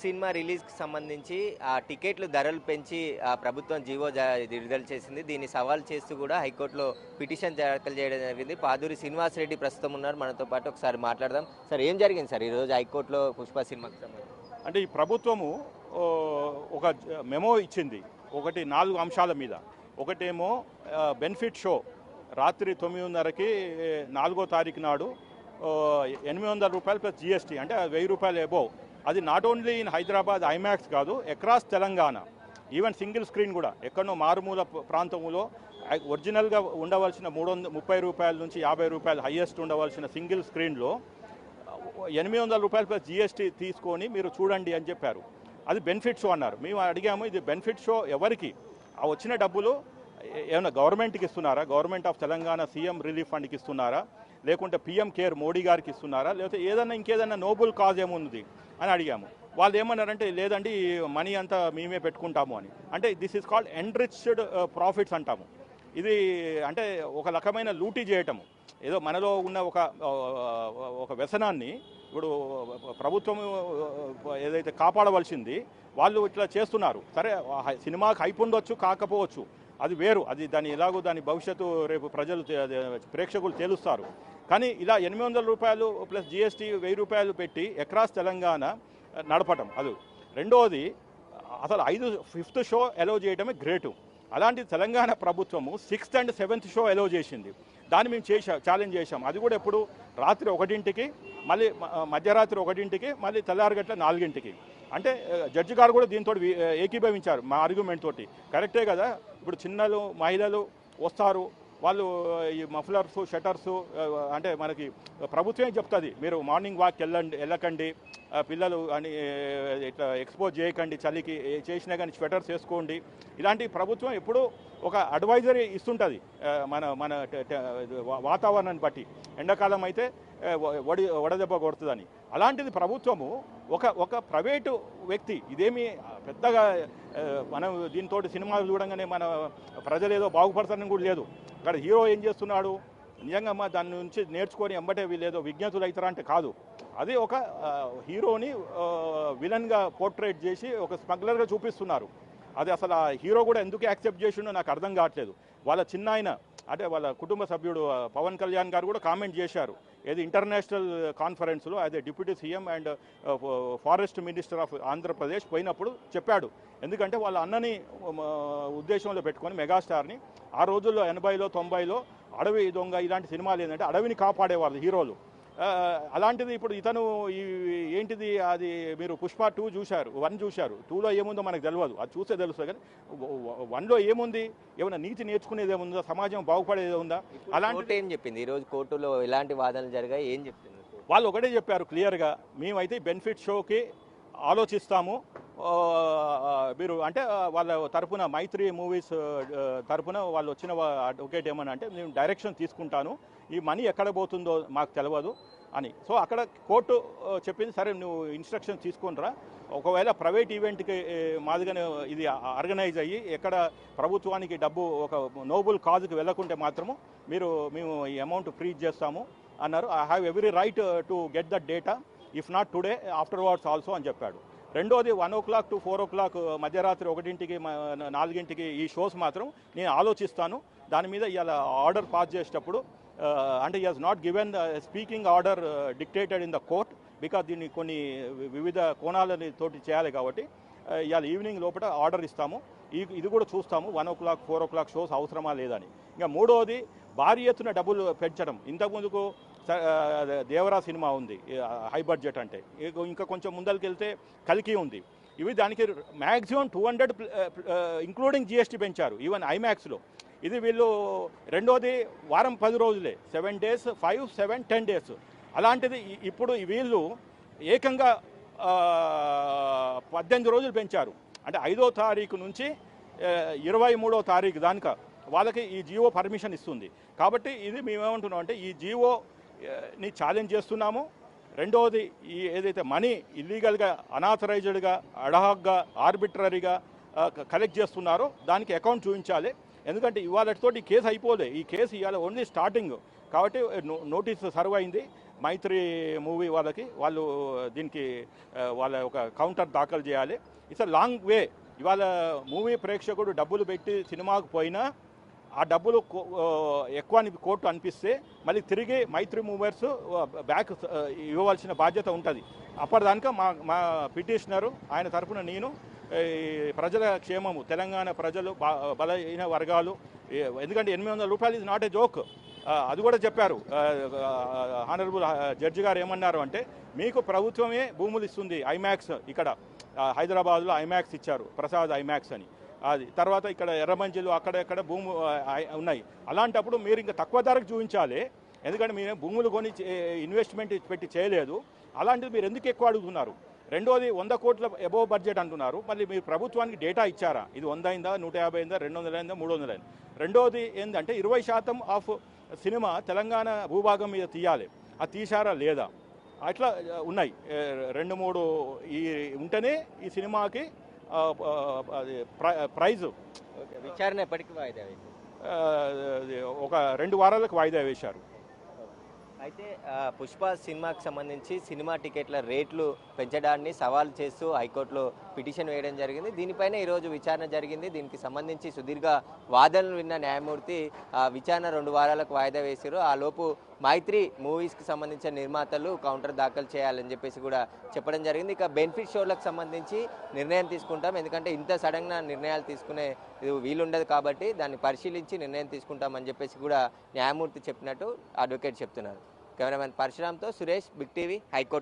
Cinema రిలీజ్కి సంబంధించి ఆ టికెట్లు ధరలు పెంచి ప్రభుత్వం జీవో విడుదల చేసింది. దీన్ని సవాల్ చేస్తూ కూడా హైకోర్టులో పిటిషన్ దాఖలు చేయడం జరిగింది. పాదూరి శ్రీనివాసరెడ్డి ప్రస్తుతం ఉన్నారు మనతో పాటు. ఒకసారి మాట్లాడదాం. సార్, ఏం జరిగింది సార్ ఈరోజు హైకోర్టులో పుష్ప సినిమాకి సంబంధించి? అంటే ఈ ప్రభుత్వము ఒక మెమో ఇచ్చింది. ఒకటి 4 అంశాల మీద. ఒకటేమో బెనిఫిట్ షో రాత్రి 9:30కి 4వ తారీఖు నాడు 800 రూపాయలు ప్లస్ జిఎస్టీ, అంటే 1000 రూపాయలు అబోవ్. అది not only in Hyderabad IMAX కాదు, across Telangana. Even single screen కూడా ఎక్కడో మారుమూల ప్రాంతంలో ఒరిజినల్గా ఉండవలసిన 330 రూపాయల నుంచి 50 రూపాయలు హైయెస్ట్ ఉండవలసిన సింగిల్ స్క్రీన్లో 800 రూపాయలు ప్లస్ జిఎస్టీ తీసుకొని మీరు చూడండి అని చెప్పారు. అది బెనిఫిట్ షో అన్నారు. మేము అడిగాము, ఇది బెనిఫిట్ షో ఎవరికి? ఆ వచ్చిన డబ్బులు ఏమైనా గవర్నమెంట్కి ఇస్తున్నారా? Government of Telangana CM relief ఫండ్కి ఇస్తున్నారా? లేకుంటే పీఎం కేర్ మోడీ గారికి ఇస్తున్నారా? లేకపోతే ఏదన్నా ఇంకేదన్నా నోబుల్ కాజ్ ఏముంది అని అడిగాము. వాళ్ళు ఏమన్నారంటే, లేదండి మనీ అంతా మేమే పెట్టుకుంటాము అని. అంటే this is called enriched profits అంటాము. ఇది అంటే ఒక రకమైన లూటీ చేయటము. ఏదో మనలో ఉన్న ఒక వ్యసనాన్ని ఇప్పుడు ప్రభుత్వం ఏదైతే కాపాడవలసింది వాళ్ళు ఇట్లా చేస్తున్నారు. సరే, సినిమాకి హైప్ ఉండొచ్చు, కాకపోవచ్చు, అది వేరు. అది దాని భవిష్యత్తు రేపు ప్రజలు ప్రేక్షకులు తేలుస్తారు. కానీ ఇలా 800 రూపాయలు ప్లస్ జిఎస్టీ 1000 రూపాయలు పెట్టి అక్రాస్ తెలంగాణ నడపటం అది. రెండోది, అసలు 5th షో అలౌ చేయడమే గ్రేటు. అలాంటి తెలంగాణ ప్రభుత్వము 6th and 7th show allow చేసింది. దాన్ని మేము ఛాలెంజ్ చేశాం. అది కూడా ఎప్పుడు రాత్రి 1ంటికి, మళ్ళీ మధ్యరాత్రి 1ంటికి, మళ్ళీ తెల్లారగట్ల 4ంటికి. అంటే జడ్జి గారు కూడా దీంతో ఏకీభవించారు మా ఆర్గ్యుమెంట్ తోటి. కరెక్టే కదా, ఇప్పుడు చిన్నలు మహిళలు వస్తారు, వాళ్ళు ఈ మఫ్లర్స్ షటర్స్, అంటే మనకి ప్రభుత్వమే చెప్తుంది మీరు మార్నింగ్ వాక్ వెళ్ళకండి, పిల్లలు అని ఇట్లా ఎక్స్పోజ్ చేయకండి, చలికి చేసినా కానీ స్వెటర్స్ వేసుకోండి. ఇలాంటి ప్రభుత్వం ఎప్పుడూ ఒక అడ్వైజరీ ఇస్తుంటుంది మన వాతావరణాన్ని బట్టి. ఎండాకాలం అయితే వడదెబ్బ కొడుతుందని. అలాంటిది ప్రభుత్వము ఒక ప్రైవేటు వ్యక్తి, ఇదేమి పెద్దగా మనం దీంతో సినిమాలు చూడంగానే మన ప్రజలు ఏదో బాగుపడతారని కూడా లేదు. అక్కడ హీరో ఏం చేస్తున్నాడు, నిజంగా దాని నుంచి నేర్చుకొని ఎంబటే వీళ్ళేదో విజ్ఞతులు అవుతారా అంటే కాదు. అది ఒక హీరోని విలన్గా పోర్ట్రేట్ చేసి ఒక స్మగ్లర్గా చూపిస్తున్నారు. అది అసలు ఆ హీరో కూడా ఎందుకు యాక్సెప్ట్ చేసిండో నాకు అర్థం కావట్లేదు. వాళ్ళ చిన్నాయన, అంటే వాళ్ళ కుటుంబ సభ్యుడు పవన్ కళ్యాణ్ గారు కూడా కామెంట్ చేశారు. ఏది ఇంటర్నేషనల్ కాన్ఫరెన్స్లో అదే deputy CM and forest minister of Andhra Pradesh పోయినప్పుడు చెప్పాడు. ఎందుకంటే వాళ్ళ అన్నని ఉద్దేశంలో పెట్టుకొని మెగాస్టార్ని ఆ రోజుల్లో 80లో 90లో అడవి దొంగ ఇలాంటి సినిమాలు ఏంటంటే అడవిని కాపాడేవాళ్ళు హీరోలు. అలాంటిది ఇప్పుడు ఇతను ఏంటిది, అది మీరు పుష్ప 2 చూశారు, 1 చూశారు, 2లో ఏముందో మనకు తెలియదు, అది చూస్తే తెలుస్తుంది. కానీ 1లో ఏముంది, ఏమైనా నీతి నేర్చుకునేది ఏముందా, సమాజం బాగుపడేది ఉందా? అలాంటి ఏం చెప్పింది ఈరోజు కోర్టులో? ఎలాంటి వాదనలు జరిగాయి, ఏం చెప్తుంది? వాళ్ళు ఒకటే చెప్పారు క్లియర్గా, మేమైతే బెనిఫిట్ షోకి ఆలోచిస్తాము. మీరు అంటే వాళ్ళ తరపున మైత్రి మూవీస్ తరపున వాళ్ళు వచ్చిన అడ్వకేట్ ఏమన్నా అంటే, నేను డైరెక్షన్ తీసుకుంటాను, ఈ మనీ ఎక్కడ పోతుందో మాకు తెలియదు అని. సో అక్కడ కోర్టు చెప్పింది, సరే నువ్వు ఇన్స్ట్రక్షన్ తీసుకుంటారా, ఒకవేళ ప్రైవేట్ ఈవెంట్కి మాదిగానే ఇది ఆర్గనైజ్ అయ్యి ఎక్కడ ప్రభుత్వానికి డబ్బు ఒక నోబుల్ కాజ్కి వెళ్ళకుంటే మాత్రము మేము ఈ అమౌంట్ ఫ్రీజ్ చేస్తాము అన్నారు. I have every right to get that data, if not today afterwards also అని చెప్పాడు. రెండోది, 1 o'clock to 4 o'clock, మధ్యరాత్రి 1ంటికి 4ంటికి ఈ షోస్ మాత్రం నేను ఆలోచిస్తాను. దాని మీద ఇవాళ ఆర్డర్ పాస్ చేసేటప్పుడు అంటే he has not given speaking order dictated in the court, because దీన్ని కొన్ని వివిధ కోణాలని తోటి చేయాలి కాబట్టి ఇవాళ ఈవినింగ్ లోపల ఆర్డర్ ఇస్తాము. ఇది కూడా చూస్తాము 1 o'clock 4 o'clock షోస్ అవసరమా లేదని. ఇంకా మూడోది, భారీ ఎత్తున డబ్బులు పెంచడం. ఇంతకుముందుకు దేవరా సినిమా ఉంది హై బడ్జెట్ అంటే, ఇంకా కొంచెం ముందరికి వెళ్తే కల్కి ఉంది. ఇవి దానికి మ్యాక్సిమం 200 ఇంక్లూడింగ్ జిఎస్టీ పెంచారు ఈవెన్ ఐమాక్స్లో. ఇది వీళ్ళు రెండోది వారం 10 రోజులే, 7 days 5, 7, 10 days. అలాంటిది ఇప్పుడు వీళ్ళు ఏకంగా 18 రోజులు పెంచారు. అంటే 5వ తారీఖు నుంచి 23వ తారీఖు దానిక వాళ్ళకి ఈ జియో పర్మిషన్ ఇస్తుంది. కాబట్టి ఇది మేమేమంటున్నాం అంటే, ఈ జియోని ఛాలెంజ్ చేస్తున్నాము. రెండవది, ఈ ఏదైతే మనీ ఇల్లీగల్గా అనాథరైజ్డ్గా అడహాక్గా ఆర్బిట్రరీగా కలెక్ట్ చేస్తున్నారో దానికి అకౌంట్ చూపించాలి. ఎందుకంటే ఇవాళతోటి కేసు అయిపోలే, ఈ కేసు ఇవాళ ఓన్లీ స్టార్టింగ్ కాబట్టి నోటీస్ సర్వ్ అయింది. మైత్రి మూవీ వాళ్ళు దీనికి వాళ్ళ ఒక కౌంటర్ దాఖలు చేయాలి. It's a long way. ఇవాళ మూవీ ప్రేక్షకుడు డబ్బులు పెట్టి సినిమాకు పోయినా ఆ డబ్బులు ఎక్కువ అని కోర్టు అనిపిస్తే మళ్ళీ తిరిగి మైత్రి మూవర్స్ బ్యాక్ ఇవ్వవలసిన బాధ్యత ఉంటుంది. అప్పటిదాకా మా పిటిషనరు ఆయన తరఫున నేను ప్రజల క్షేమము, తెలంగాణ ప్రజలు, బలహీన వర్గాలు, ఎందుకంటే 800 రూపాయలు ఇది నాట్ ఏ జోక్. అది కూడా చెప్పారు ఆనరబుల్ జడ్జి గారు. ఏమన్నారు అంటే, మీకు ప్రభుత్వమే భూములు ఇస్తుంది. ఐమాక్స్ ఇక్కడ హైదరాబాద్లో ఐమాక్స్ ఇచ్చారు, ప్రసాద్ ఐమాక్స్ అని. అది తర్వాత ఇక్కడ ఎర్రమంజిలు అక్కడెక్కడ భూము ఉన్నాయి. అలాంటప్పుడు మీరు ఇంకా తక్కువ ధరకు చూపించాలి, ఎందుకంటే మీరు భూములు కొని ఇన్వెస్ట్మెంట్ పెట్టి చేయలేదు. అలాంటిది మీరు ఎందుకు ఎక్కువ అడుగుతున్నారు? రెండోది 100 కోట్ల అబోవ్ బడ్జెట్ అంటున్నారు. మళ్ళీ మీరు ప్రభుత్వానికి డేటా ఇచ్చారా? ఇది 100 అయిందా, 150 అయిందా, 200 అయిందా, 300 అయిందా? రెండోది ఏంటంటే 20% ఆఫ్ సినిమా తెలంగాణ భూభాగం మీద తీయాలి. అది తీశారా లేదా? అట్లా ఉన్నాయి 2-3 ఈ ఉంటేనే ఈ సినిమాకి ప్రైజు. విచారణ ఎప్పటికీ వాయిదా వేశారు? ఒక 2 వారాలకు వాయిదా వేశారు. అయితే పుష్ప సినిమాకి సంబంధించి సినిమా టికెట్ల రేట్లు పెంచడాన్ని సవాల్ చేస్తూ హైకోర్టులో పిటిషన్ వేయడం జరిగింది. దీనిపైన ఈరోజు విచారణ జరిగింది. దీనికి సంబంధించి సుదీర్ఘ వాదనలు విన్న న్యాయమూర్తి విచారణ 2 వారాలకు వాయిదా వేశారు. ఆ లోపు మైత్రి మూవీస్కి సంబంధించిన నిర్మాతలు కౌంటర్ దాఖలు చేయాలని చెప్పేసి కూడా చెప్పడం జరిగింది. ఇక బెనిఫిట్ షోలకు సంబంధించి నిర్ణయం తీసుకుంటాం, ఎందుకంటే ఇంత సడన్గా నిర్ణయాలు తీసుకునే వీలుండదు కాబట్టి దాన్ని పరిశీలించి నిర్ణయం తీసుకుంటామని చెప్పేసి కూడా న్యాయమూర్తి చెప్పినట్టు అడ్వకేట్ చెప్తున్నారు. కెమెరామెన్ పరశురామ్తో సురేష్, బిగ్ టీవీ, హైకోర్టు.